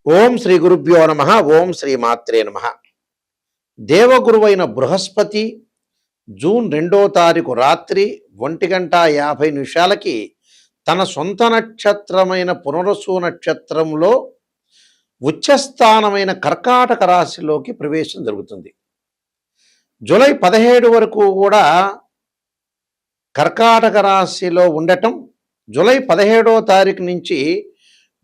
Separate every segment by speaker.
Speaker 1: ఓం శ్రీ గురుభ్యో నమ. ఓం శ్రీ మాత్రే నమ. దేవగురువైన బృహస్పతి జూన్ 2వ తారీఖు రాత్రి 1:50 తన సొంత నక్షత్రమైన పునరసు నక్షత్రంలో ఉచ్చస్థానమైన కర్కాటక రాశిలోకి ప్రవేశం జరుగుతుంది. జూలై 17 వరకు కూడా కర్కాటక రాశిలో ఉండటం, జూలై 17వ తారీఖు నుంచి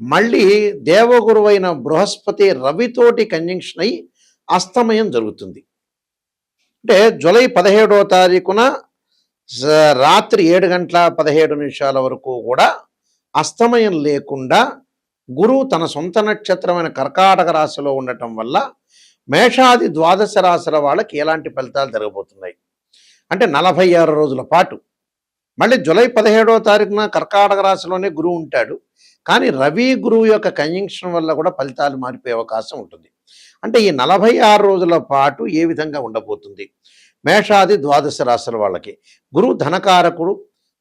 Speaker 1: మళ్ళీ దేవగురువైన బృహస్పతి రవితోటి కంజంక్షన్ అయి అస్తమయం జరుగుతుంది. అంటే జూలై 17వ తారీఖున రాత్రి 7:17 వరకు కూడా అస్తమయం లేకుండా గురువు తన సొంత నక్షత్రమైన కర్కాటక రాశిలో ఉండటం వల్ల మేషాది ద్వాదశ రాశుల వాళ్ళకి ఎలాంటి ఫలితాలు జరగబోతున్నాయి అంటే 46 రోజుల పాటు. మళ్ళీ జూలై 17వ తారీఖున కర్కాటక రాశిలోనే గురువు ఉంటాడు, కానీ రవి గురువు యొక్క కంజంక్షన్ వల్ల కూడా ఫలితాలు మారిపోయే అవకాశం ఉంటుంది. అంటే ఈ 46 రోజుల పాటు ఏ విధంగా ఉండబోతుంది మేషాది ద్వాదశ రాశుల వాళ్ళకి? గురువు ధనకారకుడు,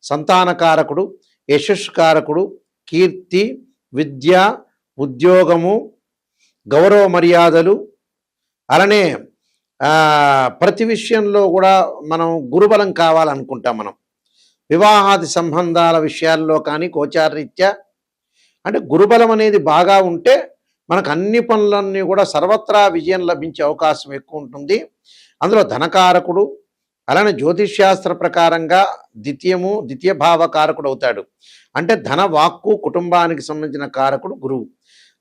Speaker 1: సంతానకారకుడు, యశస్కారకుడు, కీర్తి, విద్య, ఉద్యోగము, గౌరవ మర్యాదలు, అలానే ప్రతి విషయంలో కూడా మనం గురుబలం కావాలనుకుంటాం. మనం వివాహాది సంబంధాల విషయాల్లో కానీ గోచారరీత్యా అంటే గురుబలం అనేది బాగా ఉంటే మనకు అన్ని పనులన్నీ కూడా సర్వత్రా విజయం లభించే అవకాశం ఎక్కువ ఉంటుంది. అందులో ధనకారకుడు, అలానే జ్యోతిష్శాస్త్ర ప్రకారంగా ద్వితీయ భావకారకుడు అవుతాడు. అంటే ధన, వాక్కు, కుటుంబానికి సంబంధించిన కారకుడు గురువు.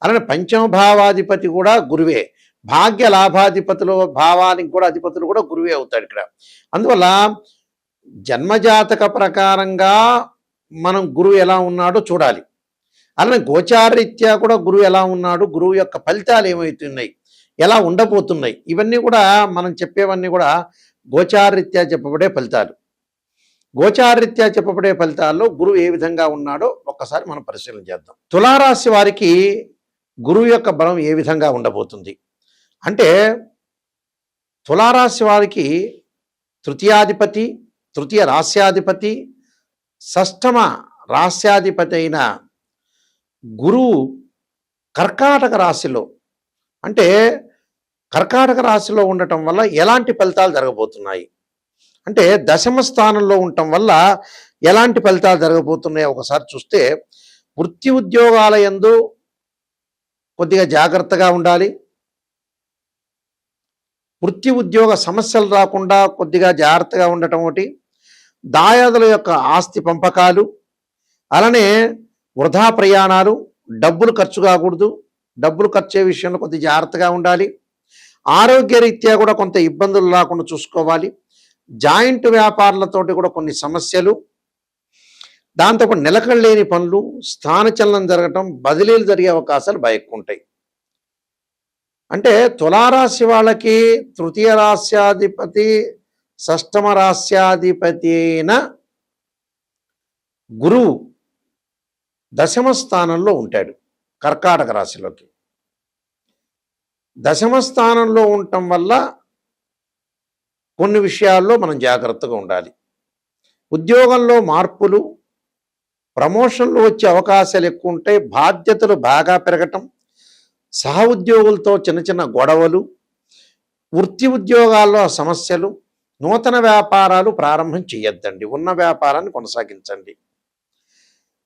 Speaker 1: అలానే పంచమ భావాధిపతి కూడా గురువే. భాగ్య లాభాధిపతులు, భావానికి కూడా అధిపతులు కూడా గురువే అవుతాడు ఇక్కడ. అందువల్ల జన్మజాతక ప్రకారంగా మనం గురువు ఎలా ఉన్నాడో చూడాలి. అలానే గోచారరీత్యా కూడా గురువు ఎలా ఉన్నాడు, గురువు యొక్క ఫలితాలు ఏమవుతున్నాయి, ఎలా ఉండబోతున్నాయి, ఇవన్నీ కూడా మనం చెప్పేవన్నీ కూడా గోచారరీత్యా చెప్పబడే ఫలితాలు. గోచారరీత్యా చెప్పబడే ఫలితాల్లో గురువు ఏ విధంగా ఉన్నాడో ఒక్కసారి మనం పరిశీలన చేద్దాం. తులారాశి వారికి గురువు యొక్క బలం ఏ విధంగా ఉండబోతుంది అంటే, తులారాశి వారికి తృతీయాధిపతి, తృతీయ రాస్యాధిపతి, షష్టమ రాస్యాధిపతి అయిన గురువు కర్కాటక రాశిలో, అంటే కర్కాటక రాశిలో ఉండటం వల్ల ఎలాంటి ఫలితాలు జరగబోతున్నాయి అంటే, దశమ స్థానంలో ఉండటం వల్ల ఎలాంటి ఫలితాలు జరగబోతున్నాయో ఒకసారి చూస్తే, వృత్తి ఉద్యోగాల యందు కొద్దిగా జాగ్రత్తగా ఉండాలి. వృత్తి ఉద్యోగ సమస్యలు రాకుండా కొద్దిగా జాగ్రత్తగా ఉండటం ఒకటి, దాయాదుల యొక్క ఆస్తి పంపకాలు, అలానే వృధా ప్రయాణాలు, డబ్బులు ఖర్చు కాకూడదు, డబ్బులు ఖర్చే విషయంలో కొద్దిగా జాగ్రత్తగా ఉండాలి. ఆరోగ్యరీత్యా కూడా కొంత ఇబ్బందులు రాకుండా చూసుకోవాలి. జాయింట్ వ్యాపారులతోటి కూడా కొన్ని సమస్యలు, దాంతోపాటు నిలకడలేని పనులు, స్థానచలనం జరగటం, బదిలీలు జరిగే అవకాశాలు బాగా ఎక్కువ ఉంటాయి. అంటే తులారాశి వాళ్ళకి తృతీయ రాస్యాధిపతి, షష్టమ రాస్యాధిపతి అయిన గురువు దశమ స్థానంలో ఉంటాడు కర్కాటక రాశిలోకి. దశమ స్థానంలో ఉండటం వల్ల కొన్ని విషయాల్లో మనం జాగ్రత్తగా ఉండాలి. ఉద్యోగంలో మార్పులు, ప్రమోషన్లు వచ్చే అవకాశాలు ఎక్కువ ఉంటాయి. బాధ్యతలు బాగా పెరగటం, సహ ఉద్యోగులతో చిన్న చిన్న గొడవలు, వృత్తి ఉద్యోగాల్లో సమస్యలు, నూతన వ్యాపారాలు ప్రారంభం చేయొద్దండి, ఉన్న వ్యాపారాన్ని కొనసాగించండి.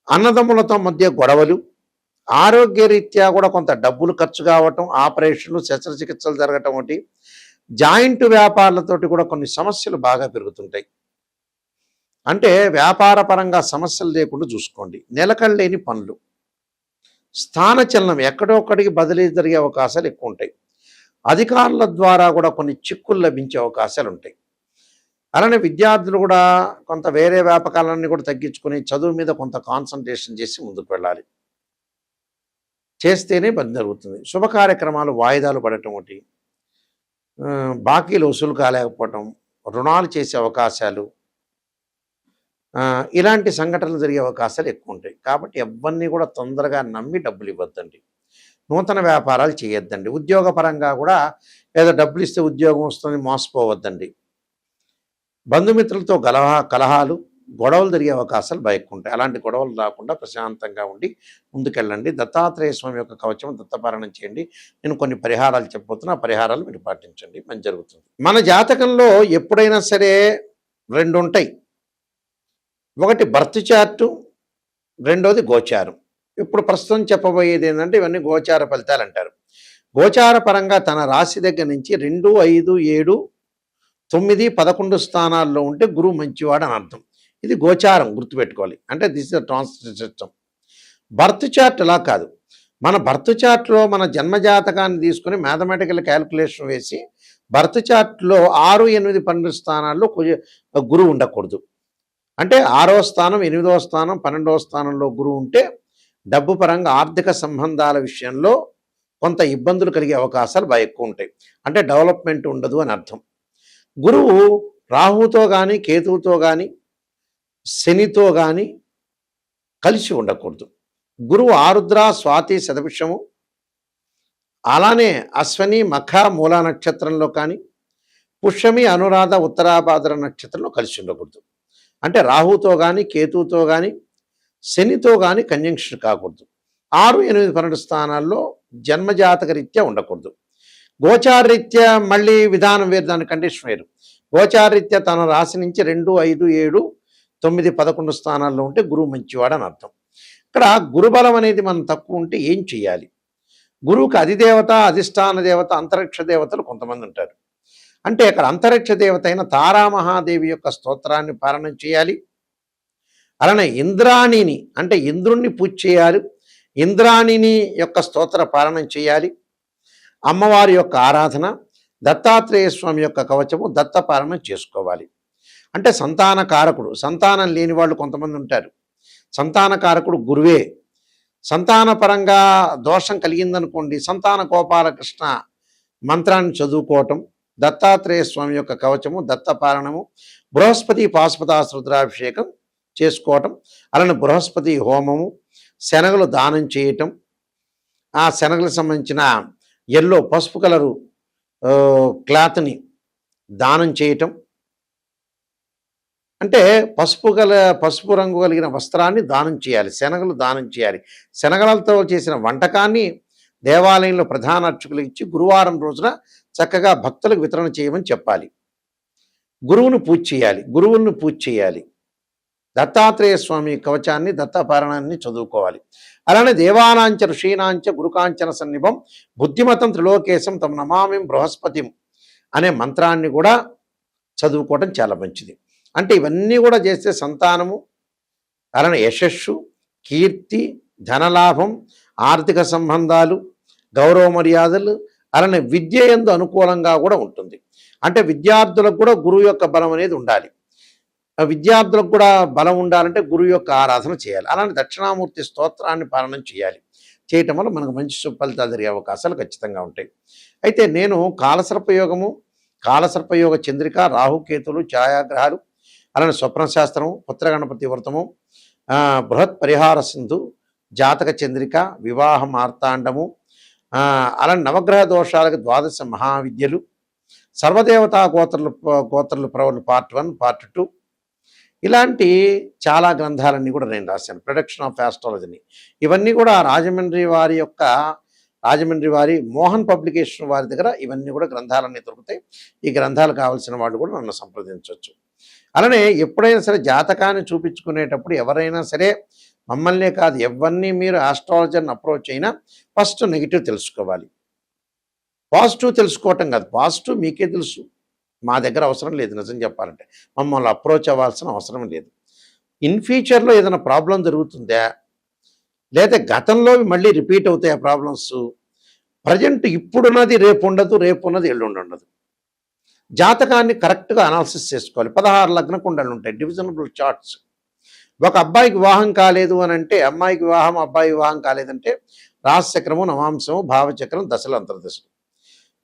Speaker 1: అన్నదమ్ములతో మధ్య గొడవలు, ఆరోగ్యరీత్యా కూడా కొంత డబ్బులు ఖర్చు కావటం, ఆపరేషన్లు, శస్త్రచికిత్సలు జరగటం ఒకటి, జాయింట్ వ్యాపారాలతోటి కూడా కొన్ని సమస్యలు బాగా పెరుగుతుంటాయి. అంటే వ్యాపార పరంగా సమస్యలు లేకుండా చూసుకోండి. నిలకడలేని పనులు, స్థానచలనం, ఎక్కడొక్కడికి బదిలీ జరిగే అవకాశాలు ఎక్కువ ఉంటాయి. అధికారుల ద్వారా కూడా కొన్ని చిక్కులు లభించే అవకాశాలు ఉంటాయి. అలానే విద్యార్థులు కూడా కొంత వేరే వ్యాపకాలన్నీ కూడా తగ్గించుకొని చదువు మీద కొంత కాన్సన్ట్రేషన్ చేసి ముందుకు వెళ్ళాలి. చేస్తేనే పని జరుగుతుంది. శుభ కార్యక్రమాలు వాయిదాలు పడటం ఒకటి, బాకీలు వసూలు కాలేకపోవటం, రుణాలు చేసే అవకాశాలు, ఇలాంటి సంఘటనలు జరిగే అవకాశాలు ఎక్కువ ఉంటాయి. కాబట్టి ఎవరిని కూడా తొందరగా నమ్మి డబ్బులు ఇవ్వద్దండి, నూతన వ్యాపారాలు చేయొద్దండి. ఉద్యోగపరంగా కూడా ఏదో డబ్బులు ఇస్తే ఉద్యోగం వస్తుంది మోసపోవద్దండి. బంధుమిత్రులతో కలహాలు, గొడవలు జరిగే అవకాశాలు బాగా ఎక్కువ ఉంటాయి. అలాంటి గొడవలు రాకుండా ప్రశాంతంగా ఉండి ముందుకెళ్ళండి. దత్తాత్రేయ స్వామి యొక్క కవచం దత్తపారాయణం చేయండి. నేను కొన్ని పరిహారాలు చెప్పబోతున్నా. ఆ పరిహారాలు మీరు పాటించండి, మంచి జరుగుతుంది. మన జాతకంలో ఎప్పుడైనా సరే 2 ఉంటాయి. ఒకటి బర్త్ చార్టు, రెండోది గోచారం. ఇప్పుడు ప్రస్తుతం చెప్పబోయేది ఏంటంటే ఇవన్నీ గోచార ఫలితాలు అంటారు. గోచార పరంగా తన రాశి దగ్గర నుంచి 2, 5, 7, 9, 11 స్థానాల్లో ఉంటే గురువు మంచివాడు అని అర్థం. ఇది గోచారం, గుర్తుపెట్టుకోవాలి. అంటే this is the translate system. Birth chart అలా కాదు. మన బర్త్ చార్ట్లో మన జన్మజాతకాన్ని తీసుకుని మ్యాథమెటికల్ క్యాలిక్యులేషన్ వేసి బర్త్ చార్ట్లో 6, 8, 12 స్థానాల్లో గురువు ఉండకూడదు. అంటే 6వ స్థానం, 8వ స్థానం, 12వ స్థానంలో గురువు ఉంటే డబ్బు పరంగా ఆర్థిక సంబంధాల విషయంలో కొంత ఇబ్బందులు కలిగే అవకాశాలు బాగా ఎక్కువ ఉంటాయి. అంటే డెవలప్మెంట్ ఉండదు అని అర్థం. గురువు రాహుతో కానీ, కేతువుతో కానీ, శనితో కానీ కలిసి ఉండకూడదు. గురువు ఆరుద్ర, స్వాతి, శతభిషము, అలానే అశ్వని, మఖ, మూలా నక్షత్రంలో కానీ, పుష్యమి, అనురాధ, ఉత్తరాభాద్ర నక్షత్రంలో కలిసి ఉండకూడదు. అంటే రాహుతో కానీ, కేతువుతో కానీ, శనితో కానీ కంజంక్షన్ కాకూడదు. 6, 8, 12 స్థానాల్లో జన్మజాతక రీత్యా ఉండకూడదు. గోచారరీత్యా మళ్ళీ విధానం వేరు, దాని కండిషన్ వేరు. గోచారరీత్యా తన రాశి నుంచి 2, 5, 7, 9, 11 స్థానాల్లో ఉంటే గురువు మంచివాడు అని అర్థం. ఇక్కడ గురుబలం అనేది మనం తక్కువ ఉంటే ఏం చేయాలి? గురువుకి అధిదేవత, అధిష్టాన దేవత, అంతరిక్ష దేవతలు కొంతమంది ఉంటారు. అంటే అక్కడ అంతరిక్ష దేవత అయిన తారామహాదేవి యొక్క స్తోత్రాన్ని పారాయణం చేయాలి. అలానే ఇంద్రాణిని అంటే ఇంద్రుణ్ణి పూజ చేయాలి. ఇంద్రాణిని యొక్క స్తోత్ర పారాయణం చేయాలి. అమ్మవారి యొక్క ఆరాధన, దత్తాత్రేయ స్వామి యొక్క కవచము, దత్త పారాయణం చేసుకోవాలి. అంటే సంతాన కారకుడు, సంతానం లేని వాళ్ళు కొంతమంది ఉంటారు. సంతాన కారకుడు గురువే. సంతాన పరంగా దోషం కలిగిందనుకోండి, సంతాన గోపాలకృష్ణ మంత్రాన్ని చదువుకోవటం, దత్తాత్రేయ స్వామి యొక్క కవచము, దత్త పారాయణము, బృహస్పతి పాశుపతాశ్రుద్రాభిషేకం చేసుకోవటం, అలానే బృహస్పతి హోమము, శనగలు దానం చేయటం, ఆ శనగలకు సంబంధించిన ఎల్లో పసుపు కలరు క్లాత్ని దానం చేయటం, అంటే పసుపు రంగు కలిగిన వస్త్రాన్ని దానం చేయాలి. శనగలు దానం చేయాలి. శనగలతో చేసిన వంటకాన్ని దేవాలయంలో ప్రధాన అర్చకులకు ఇచ్చి గురువారం రోజున చక్కగా భక్తులకు వితరణ చేయమని చెప్పాలి. గురువును పూజ చేయాలి. దత్తాత్రేయ స్వామి కవచాన్ని, దత్తపారాయణాన్ని చదువుకోవాలి. అలానే దేవానాంచ ఋషీనాంచ గురుకాంచన సన్నిభం బుద్ధిమతం త్రిలోకేశం తమ నమామిం బృహస్పతిం అనే మంత్రాన్ని కూడా చదువుకోవటం చాలా మంచిది. అంటే ఇవన్నీ కూడా చేస్తే సంతానము, అలానే యశస్సు, కీర్తి, ధనలాభం, ఆర్థిక సంబంధాలు, గౌరవ మర్యాదలు, అలానే విద్య యందు అనుకూలంగా కూడా ఉంటుంది. అంటే విద్యార్థులకు కూడా గురువు యొక్క బలం అనేది ఉండాలి. విద్యార్థులకు కూడా బలం ఉండాలంటే గురువు యొక్క ఆరాధన చేయాలి. అలానే దక్షిణామూర్తి స్తోత్రాన్ని పారాయణం చేయాలి. చేయటం వల్ల మనకు మంచి ఫలితాలు జరిగే అవకాశాలు ఖచ్చితంగా ఉంటాయి. అయితే నేను కాలసర్పయోగ చంద్రిక, రాహుకేతులు, ఛాయాగ్రహాలు, అలానే స్వప్నశాస్త్రము, పుత్రగణపతి వ్రతము, బృహత్ పరిహార సింధు, జాతక చంద్రిక, వివాహ మార్తాండము, అలానే నవగ్రహ దోషాలకు 12 మహావిద్యలు, సర్వదేవతా గోత్రలు ప్రవలు పార్ట్ 1, పార్ట్ 2, ఇలాంటి చాలా గ్రంథాలన్నీ కూడా నేను రాశాను. ప్రొడక్షన్ ఆఫ్ ఆస్ట్రాలజీని. ఇవన్నీ కూడా రాజమండ్రి వారి మోహన్ పబ్లికేషన్ వారి దగ్గర ఇవన్నీ కూడా గ్రంథాలన్నీ దొరుకుతాయి. ఈ గ్రంథాలు కావాల్సిన వాళ్ళు కూడా నన్ను సంప్రదించవచ్చు. అలానే ఎప్పుడైనా సరే జాతకాన్ని చూపించుకునేటప్పుడు ఎవరైనా సరే మమ్మల్నే కాదు ఎవరిని మీరు ఆస్ట్రాలజర్ని అప్రోచ్ అయినా ఫస్ట్ నెగిటివ్ తెలుసుకోవాలి. పాజిటివ్ తెలుసుకోవటం కాదు, పాజిటివ్ మీకే తెలుసు, మా దగ్గర అవసరం లేదు. నిజం చెప్పాలంటే మమ్మల్ని అప్రోచ్ అవ్వాల్సిన అవసరం లేదు. ఇన్ ఫ్యూచర్లో ఏదైనా ప్రాబ్లం జరుగుతుందా, లేదా గతంలో మళ్ళీ రిపీట్ అవుతాయి ఆ ప్రాబ్లమ్స్, ప్రజెంట్ ఇప్పుడున్నది రేపు ఉండదు, రేపు ఉన్నది ఎల్లుండి ఉండదు. జాతకాన్ని కరెక్ట్గా అనాలిసిస్ చేసుకోవాలి. 16 లగ్న కుండలు ఉంటాయి, డివిజనబుల్ చార్ట్స్. ఒక అబ్బాయికి వివాహం కాలేదు అని అంటే, అమ్మాయికి వివాహం, అబ్బాయి వివాహం కాలేదంటే రాశిచక్రము, నవాంశము, భావచక్రం, దశలు, అంతర్దశలు.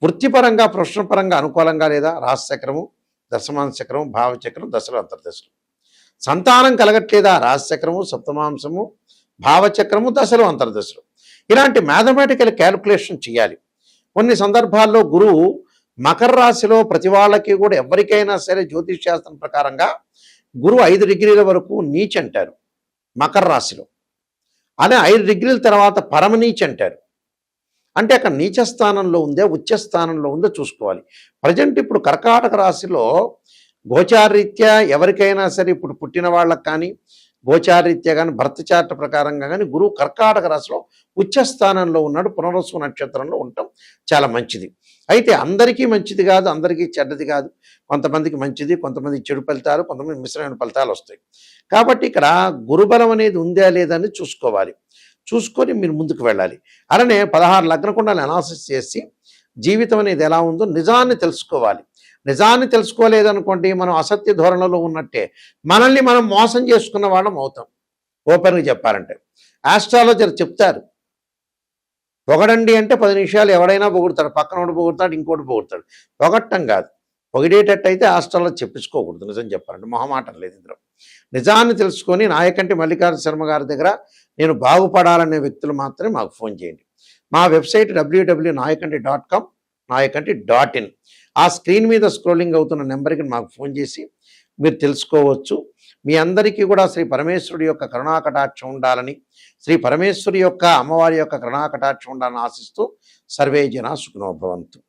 Speaker 1: వృత్తిపరంగా, ప్రొఫెషనల్ అనుకూలంగా లేదా రాశిచక్రము, దశమాంశ చక్రము, భావచక్రం, దశలు, అంతర్దశలు. సంతానం కలగట్లేదా రాశిచక్రము, సప్తమాంశము, భావచక్రము, దశలు, అంతర్దశలు. ఇలాంటి మ్యాథమెటికల్ క్యాలిక్యులేషన్ చేయాలి. కొన్ని సందర్భాల్లో గురువు మకర రాశిలో ప్రతి వాళ్ళకి కూడా ఎవరికైనా సరే జ్యోతిష్ శాస్త్రం ప్రకారంగా గురువు 5 డిగ్రీల వరకు నీచ్ అంటారు మకర రాశిలో. అదే 5 డిగ్రీల తర్వాత పరమనీచ్ అంటారు. అంటే అక్కడ నీచ స్థానంలో ఉందే ఉచ్చ స్థానంలో ఉందో చూసుకోవాలి. ప్రజెంట్ ఇప్పుడు కర్కాటక రాశిలో గోచారరీత్యా ఎవరికైనా సరే ఇప్పుడు పుట్టిన వాళ్ళకి కానీ గోచారరీత్యా కానీ భర్త చార్ట్ ప్రకారంగా కానీ గురువు కర్కాటక రాశిలో ఉచ్చ స్థానంలో ఉన్నాడు. పునర్వసు నక్షత్రంలో ఉండటం చాలా మంచిది. అయితే అందరికీ మంచిది కాదు, అందరికీ చెడ్డది కాదు. కొంతమందికి మంచిది, కొంతమంది చెడు ఫలితాలు, కొంతమంది మిశ్రమైన ఫలితాలు వస్తాయి. కాబట్టి ఇక్కడ గురుబలం అనేది ఉందా లేదా అని చూసుకోవాలి. చూసుకొని మీరు ముందుకు వెళ్ళాలి. అలానే 16 లగ్న కుండలు అనాలిసిస్ చేసి జీవితం అనేది ఎలా ఉందో నిజాన్ని తెలుసుకోవాలి. నిజాన్ని తెలుసుకోలేదనుకోండి మనం అసత్య ధోరణిలో ఉన్నట్టే మనల్ని మనం మోసం చేసుకున్న వాళ్ళం అవుతాం. ఓపెన్గా చెప్పాలంటే ఆస్ట్రాలజర్ చెప్తారు, పొగడండి అంటే 10 నిమిషాలు ఎవడైనా పొగుడతాడు, పక్కనోడు పొగుడతాడు, ఇంకోటి పొగుడతాడు. పొగట్టం కాదు, పొగిడేటట్టయితే ఆస్ట్రాలజీ చెప్పించుకోకూడదు. నిజం చెప్పాలంటే మొహమాటం లేదు ఇందులో. నిజాన్ని తెలుసుకొని నాయకంటి మల్లికార్జున శర్మ గారి దగ్గర నేను బాగుపడాలనే వ్యక్తులు మాత్రమే మాకు ఫోన్ చేయండి. మా వెబ్సైట్ www.nayakanti.com, nayakanti.in. ఆ స్క్రీన్ మీద స్క్రోలింగ్ అవుతున్న నెంబర్కి మాకు ఫోన్ చేసి మీరు తెలుసుకోవచ్చు. మీ అందరికీ కూడా శ్రీ పరమేశ్వరుడి యొక్క కరుణాకటాక్షం ఉండాలని, శ్రీ పరమేశ్వరి యొక్క అమ్మవారి యొక్క కరుణాకటాక్షం ఉండాలని ఆశిస్తూ సర్వే జనా సుఖినో భవంతు.